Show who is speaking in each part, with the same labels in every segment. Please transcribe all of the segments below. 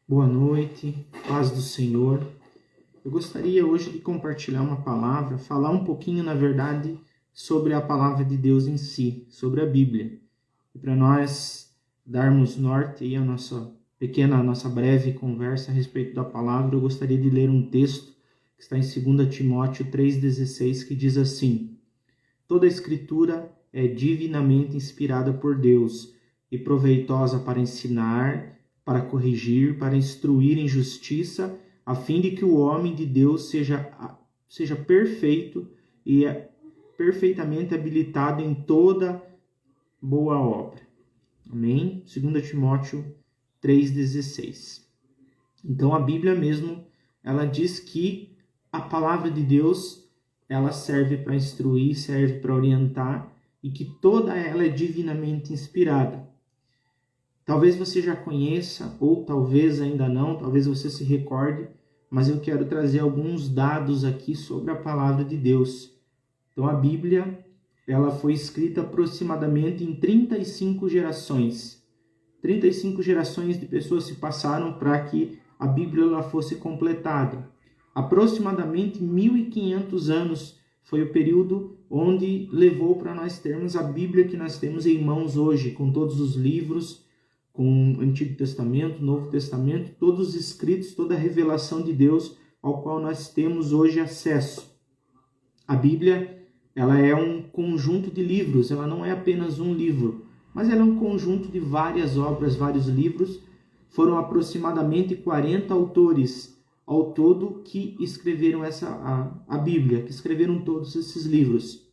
Speaker 1: Boa noite, paz do Senhor. Eu gostaria hoje de compartilhar uma palavra, falar um pouquinho, na verdade, sobre a palavra de Deus em si, sobre a Bíblia. E para nós darmos norte aí a nossa breve conversa a respeito da palavra, eu gostaria de ler um texto que está em 2 Timóteo 3,16, que diz assim: Toda a Escritura é divinamente inspirada por Deus e proveitosa para ensinar, para corrigir, para instruir em justiça, a fim de que o homem de Deus seja perfeito e perfeitamente habilitado em toda boa obra. Amém? 2 Timóteo 3,16. Então a Bíblia mesmo, ela diz que a palavra de Deus, ela serve para instruir, serve para orientar, e que toda ela é divinamente inspirada. Talvez você já conheça, ou talvez ainda não, talvez você se recorde, mas eu quero trazer alguns dados aqui sobre a palavra de Deus. Então a Bíblia, ela foi escrita aproximadamente em 35 gerações. 35 gerações de pessoas se passaram para que a Bíblia ela fosse completada. Aproximadamente 1.500 anos foi o período onde levou para nós termos a Bíblia que nós temos em mãos hoje, com todos os livros, com o Antigo Testamento, Novo Testamento, todos os escritos, toda a revelação de Deus ao qual nós temos hoje acesso. A Bíblia, ela é um conjunto de livros, ela não é apenas um livro, mas ela é um conjunto de várias obras, vários livros. Foram aproximadamente 40 autores ao todo que escreveram a Bíblia, que escreveram todos esses livros.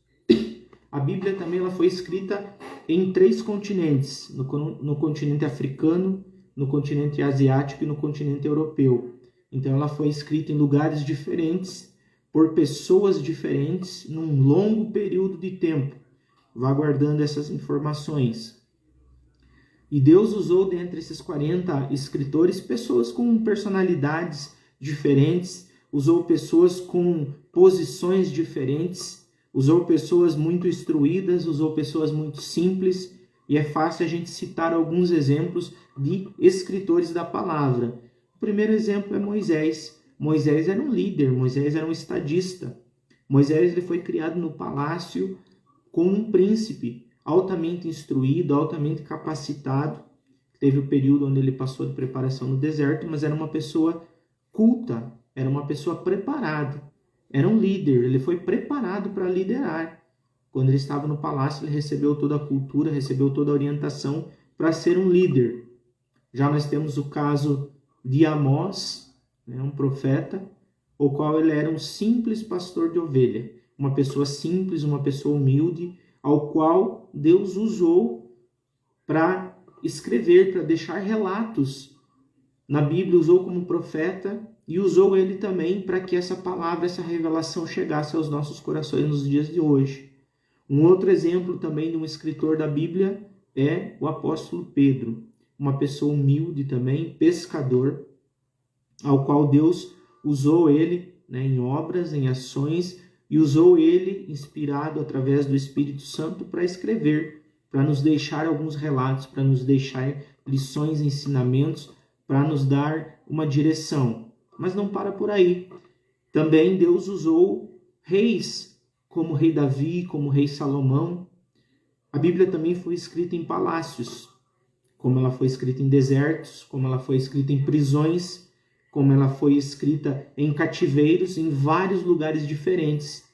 Speaker 1: A Bíblia também ela foi escrita em 3 continentes, no continente africano, no continente asiático e no continente europeu. Então ela foi escrita em lugares diferentes, por pessoas diferentes, num longo período de tempo. Vá guardando essas informações. E Deus usou dentre esses 40 escritores pessoas com personalidades diferentes, usou pessoas com posições diferentes, usou pessoas muito instruídas, usou pessoas muito simples, e é fácil a gente citar alguns exemplos de escritores da palavra. O primeiro exemplo é Moisés. Moisés era um líder, Moisés era um estadista. Moisés ele foi criado no palácio como um príncipe, altamente instruído, altamente capacitado. Teve o período onde ele passou de preparação no deserto, mas era uma pessoa culta, era uma pessoa preparada. Era um líder, ele foi preparado para liderar. Quando ele estava no palácio, ele recebeu toda a cultura, recebeu toda a orientação para ser um líder. Já nós temos o caso de Amós, um profeta, o qual ele era um simples pastor de ovelha. Uma pessoa simples, uma pessoa humilde, ao qual Deus usou para escrever, para deixar relatos na Bíblia, usou como profeta e usou ele também para que essa palavra, essa revelação chegasse aos nossos corações nos dias de hoje. Um outro exemplo também de um escritor da Bíblia é o apóstolo Pedro, uma pessoa humilde também, pescador, ao qual Deus usou ele em obras, em ações, e usou ele, inspirado através do Espírito Santo, para escrever, para nos deixar alguns relatos, para nos deixar lições, ensinamentos, para nos dar uma direção. Mas não para por aí. Também Deus usou reis, como o rei Davi, como o rei Salomão. A Bíblia também foi escrita em palácios, como ela foi escrita em desertos, como ela foi escrita em prisões, como ela foi escrita em cativeiros, em vários lugares diferentes.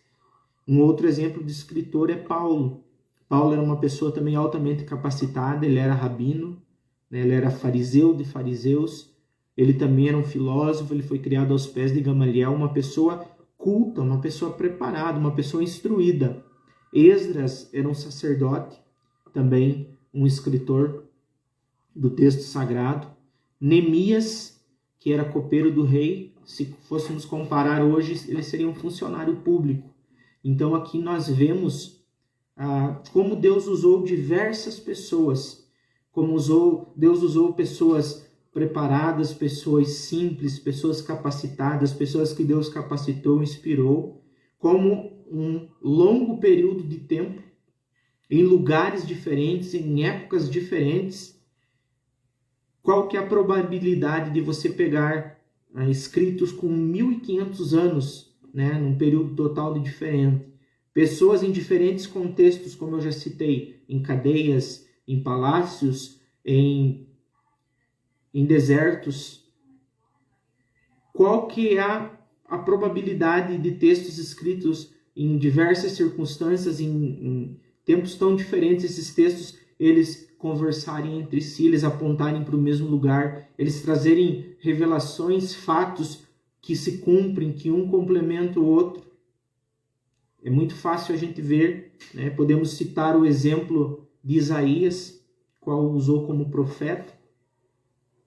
Speaker 1: Um outro exemplo de escritor é Paulo. Paulo era uma pessoa também altamente capacitada, ele era rabino, ele era fariseu de fariseus, ele também era um filósofo, ele foi criado aos pés de Gamaliel, uma pessoa culta, uma pessoa preparada, uma pessoa instruída. Esdras era um sacerdote, também um escritor do texto sagrado. Neemias, que era copeiro do rei, se fôssemos comparar hoje, ele seria um funcionário público. Então aqui nós vemos como Deus usou diversas pessoas, como Deus usou pessoas preparadas, pessoas simples, pessoas capacitadas, pessoas que Deus capacitou, inspirou, como um longo período de tempo, em lugares diferentes, em épocas diferentes, Qual que é a probabilidade de você pegar escritos com 1.500 anos, né, num período total de diferente? Pessoas em diferentes contextos, como eu já citei, em cadeias, em palácios, em desertos. Qual que é a probabilidade de textos escritos em diversas circunstâncias, em tempos tão diferentes, esses textos, eles conversarem entre si, eles apontarem para o mesmo lugar, eles trazerem revelações, fatos que se cumprem, que um complementa o outro? É muito fácil a gente ver, né? Podemos citar o exemplo de Isaías, qual usou como profeta,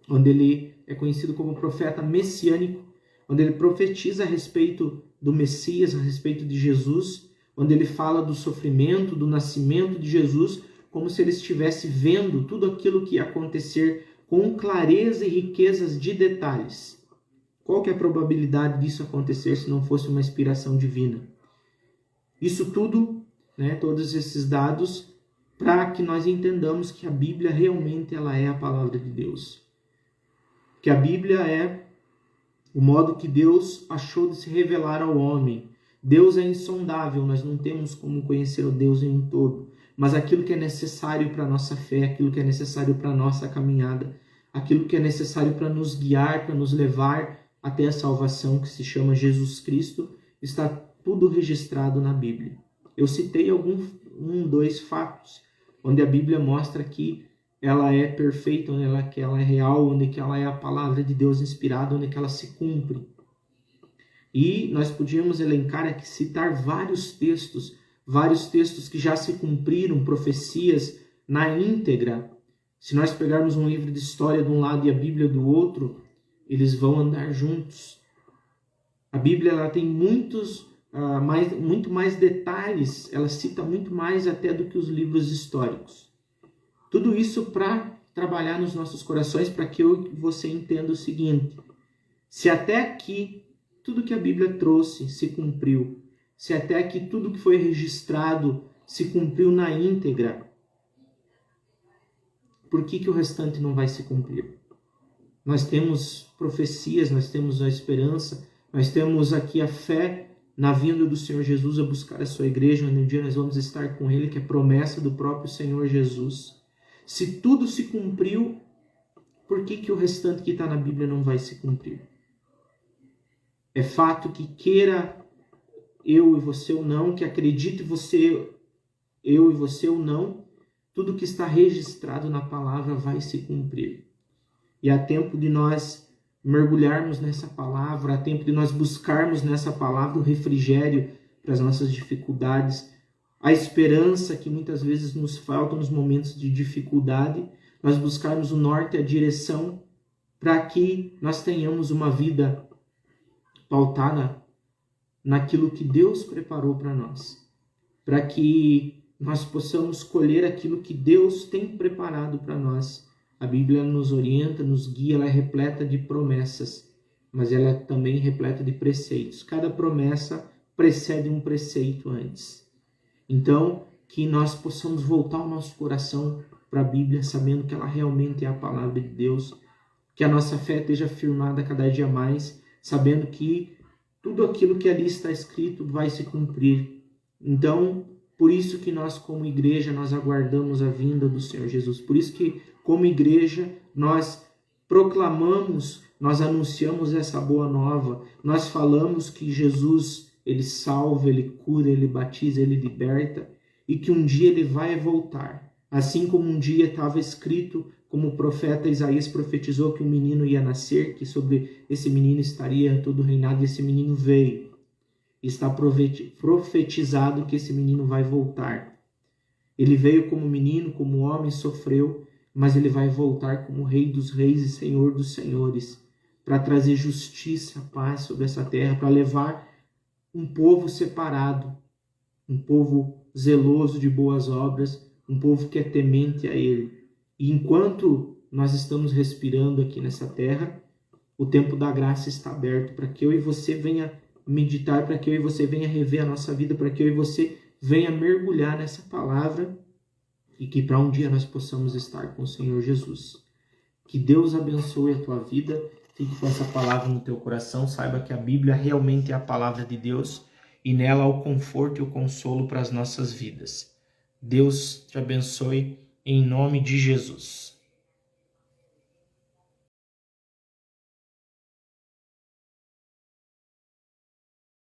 Speaker 1: onde ele é conhecido como profeta messiânico, onde ele profetiza a respeito do Messias, a respeito de Jesus, onde ele fala do sofrimento, do nascimento de Jesus, como se ele estivesse vendo tudo aquilo que ia acontecer com clareza e riquezas de detalhes. Qual que é a probabilidade disso acontecer se não fosse uma inspiração divina? Isso tudo, né, todos esses dados, para que nós entendamos que a Bíblia realmente ela é a palavra de Deus. Que a Bíblia é o modo que Deus achou de se revelar ao homem. Deus é insondável, nós não temos como conhecer o Deus em um todo. Mas aquilo que é necessário para a nossa fé, aquilo que é necessário para a nossa caminhada, aquilo que é necessário para nos guiar, para nos levar até a salvação, que se chama Jesus Cristo, está tudo registrado na Bíblia. Eu citei dois fatos, onde a Bíblia mostra que ela é perfeita, onde ela é real, onde que ela é a palavra de Deus inspirada, onde que ela se cumpre. E nós podíamos elencar aqui, citar vários textos que já se cumpriram, profecias na íntegra. Se nós pegarmos um livro de história de um lado e a Bíblia do outro, eles vão andar juntos. A Bíblia ela tem muito mais detalhes, ela cita muito mais até do que os livros históricos. Tudo isso para trabalhar nos nossos corações, para que eu e você entenda o seguinte: se até aqui tudo que a Bíblia trouxe se cumpriu, se até aqui tudo que foi registrado se cumpriu na íntegra, por que o restante não vai se cumprir? Nós temos profecias, nós temos a esperança, nós temos aqui a fé na vinda do Senhor Jesus a buscar a sua igreja, onde um dia nós vamos estar com Ele, que é promessa do próprio Senhor Jesus. Se tudo se cumpriu, por que o restante que está na Bíblia não vai se cumprir? É fato que queira eu e você ou não, que acredite eu e você ou não, tudo que está registrado na palavra vai se cumprir. E há tempo de nós mergulharmos nessa palavra, há tempo de nós buscarmos nessa palavra o refrigério para as nossas dificuldades, a esperança que muitas vezes nos falta nos momentos de dificuldade, nós buscarmos o norte, a direção, para que nós tenhamos uma vida pautada naquilo que Deus preparou para nós, para que nós possamos colher aquilo que Deus tem preparado para nós. A Bíblia nos orienta, nos guia, ela é repleta de promessas, mas ela é também repleta de preceitos. Cada promessa precede um preceito antes. Então, que nós possamos voltar o nosso coração para a Bíblia, sabendo que ela realmente é a palavra de Deus, que a nossa fé esteja firmada cada dia mais, sabendo que tudo aquilo que ali está escrito vai se cumprir. Então, por isso que nós, como igreja, nós aguardamos a vinda do Senhor Jesus. Por isso que, como igreja, nós proclamamos, nós anunciamos essa boa nova. Nós falamos que Jesus, Ele salva, Ele cura, Ele batiza, Ele liberta. E que um dia Ele vai voltar. Assim como um dia estava escrito, como o profeta Isaías profetizou que um menino ia nascer, que sobre esse menino estaria todo o reinado, e esse menino veio. Está profetizado que esse menino vai voltar. Ele veio como menino, como homem, sofreu, mas ele vai voltar como Rei dos Reis e Senhor dos Senhores, para trazer justiça, paz sobre essa terra, para levar um povo separado, um povo zeloso de boas obras, um povo que é temente a Ele. E enquanto nós estamos respirando aqui nessa terra, o tempo da graça está aberto para que eu e você venha meditar, para que eu e você venha rever a nossa vida, para que eu e você venha mergulhar nessa palavra e que para um dia nós possamos estar com o Senhor Jesus. Que Deus abençoe a tua vida. Fique com essa palavra no teu coração. Saiba que a Bíblia realmente é a palavra de Deus e nela há o conforto e o consolo para as nossas vidas. Deus te abençoe em nome de Jesus.